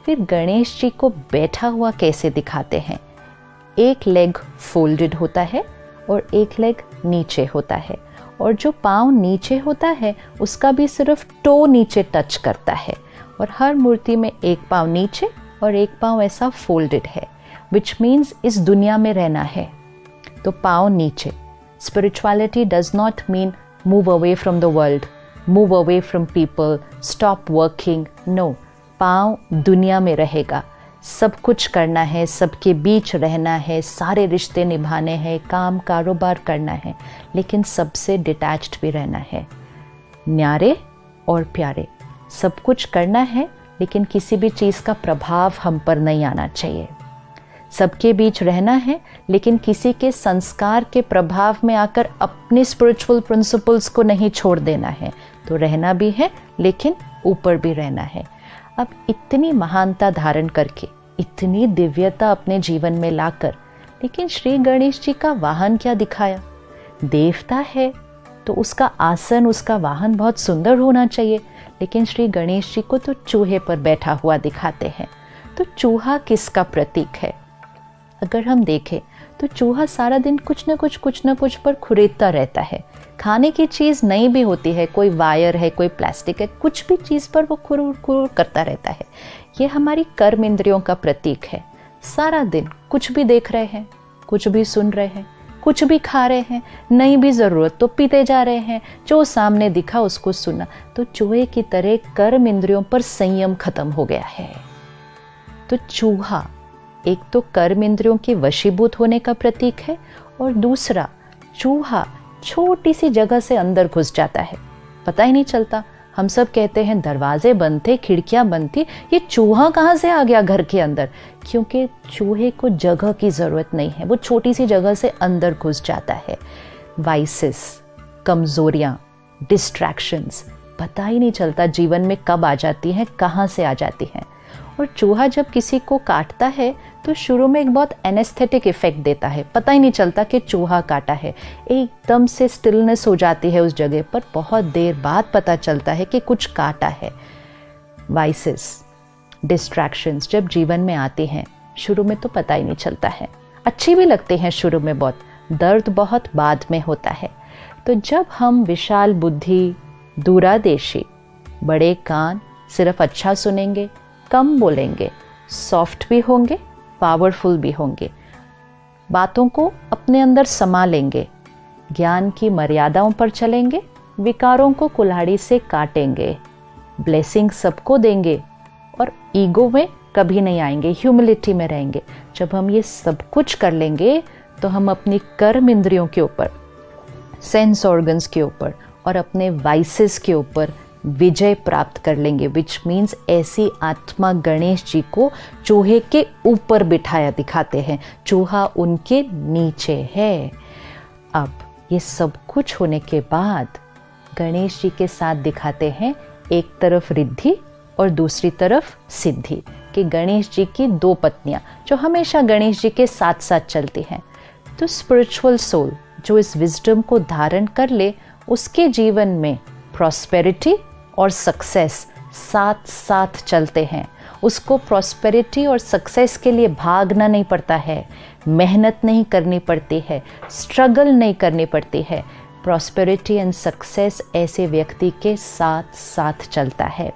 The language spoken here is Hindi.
फिर गणेश जी को बैठा हुआ कैसे दिखाते हैं? एक लेग फोल्डेड होता है और एक लेग नीचे होता है, और जो पाँव नीचे होता है उसका भी सिर्फ टो नीचे टच करता है, और हर मूर्ति में एक पाँव नीचे और एक पाँव ऐसा फोल्डेड है, विच मीन्स इस दुनिया में रहना है तो पाँव नीचे। Spirituality does not mean move away from the world, move away from people, stop working. No, पाँव दुनिया में रहेगा, सब कुछ करना है, सबके बीच रहना है, सारे रिश्ते निभाने हैं, काम कारोबार करना है, लेकिन सबसे डिटैच्ड भी रहना है। न्यारे और प्यारे सब कुछ करना है, लेकिन किसी भी चीज़ का प्रभाव हम पर नहीं आना चाहिए। सबके बीच रहना है, लेकिन किसी के संस्कार के प्रभाव में आकर अपने स्पिरिचुअल प्रिंसिपल्स को नहीं छोड़ देना है। तो रहना भी है, लेकिन ऊपर भी रहना है। अब इतनी महानता धारण करके, इतनी दिव्यता अपने जीवन में लाकर, लेकिन श्री गणेश जी का वाहन क्या दिखाया? देवता है तो उसका आसन, उसका वाहन बहुत सुंदर होना चाहिए, लेकिन श्री गणेश जी को तो चूहे पर बैठा हुआ दिखाते हैं। तो चूहा किसका प्रतीक है? अगर हम देखें तो चूहा सारा दिन कुछ न कुछ पर खुरेदता रहता है। खाने की चीज़ नहीं भी होती है, कोई वायर है, कोई प्लास्टिक है, कुछ भी चीज़ पर वो खुर करता रहता है। ये हमारी कर्म इंद्रियों का प्रतीक है। सारा दिन कुछ भी देख रहे हैं, कुछ भी सुन रहे हैं, कुछ भी खा रहे हैं, नहीं भी ज़रूरत तो पीते जा रहे हैं, जो सामने दिखा उसको सुना। तो चूहे की तरह कर्म इंद्रियों पर संयम खत्म हो गया है। तो चूहा एक तो कर्म इंद्रियों के वशीभूत होने का प्रतीक है, और दूसरा चूहा छोटी सी जगह से अंदर घुस जाता है, पता ही नहीं चलता। हम सब कहते हैं दरवाजे बंद थे, खिड़कियां बंद थी, ये चूहा कहाँ से आ गया घर के अंदर? क्योंकि चूहे को जगह की ज़रूरत नहीं है, वो छोटी सी जगह से अंदर घुस जाता है। वाइसेस, कमज़ोरियाँ, डिस्ट्रैक्शंस, पता ही नहीं चलता जीवन में कब आ जाती हैं, कहाँ से आ जाती हैं। और चूहा जब किसी को काटता है तो शुरू में एक बहुत एनेस्थेटिक इफेक्ट देता है, पता ही नहीं चलता कि चूहा काटा है, एकदम से स्टिलनेस हो जाती है उस जगह पर, बहुत देर बाद पता चलता है कि कुछ काटा है। वाइसेस, डिस्ट्रैक्शंस जब जीवन में आती हैं, शुरू में तो पता ही नहीं चलता है, अच्छी भी लगती हैं शुरू में बहुत, दर्द बहुत बाद में होता है। तो जब हम विशाल बुद्धि, दूरादेशी, बड़े कान, सिर्फ अच्छा सुनेंगे, कम बोलेंगे, सॉफ्ट भी होंगे, पावरफुल भी होंगे, बातों को अपने अंदर समा लेंगे, ज्ञान की मर्यादाओं पर चलेंगे, विकारों को कुल्हाड़ी से काटेंगे, ब्लेसिंग सबको देंगे, और ईगो में कभी नहीं आएंगे, ह्यूमिलिटी में रहेंगे। जब हम ये सब कुछ कर लेंगे तो हम अपनी कर्म इंद्रियों के ऊपर, सेंस ऑर्गन्स के ऊपर और अपने वाइसेस के ऊपर विजय प्राप्त कर लेंगे, विच मीन्स ऐसी आत्मा गणेश जी को चूहे के ऊपर बिठाया दिखाते हैं, चूहा उनके नीचे है। अब ये सब कुछ होने के बाद गणेश जी के साथ दिखाते हैं एक तरफ रिद्धि और दूसरी तरफ सिद्धि, कि गणेश जी की दो पत्नियां जो हमेशा गणेश जी के साथ साथ चलती हैं। तो स्पिरिचुअल सोल जो इस विजडम को धारण कर ले, उसके जीवन में प्रॉस्पेरिटी और सक्सेस साथ साथ चलते हैं। उसको प्रॉस्पेरिटी और सक्सेस के लिए भागना नहीं पड़ता है, मेहनत नहीं करनी पड़ती है, स्ट्रगल नहीं करनी पड़ती है। प्रॉस्पेरिटी एंड सक्सेस ऐसे व्यक्ति के साथ साथ चलता है।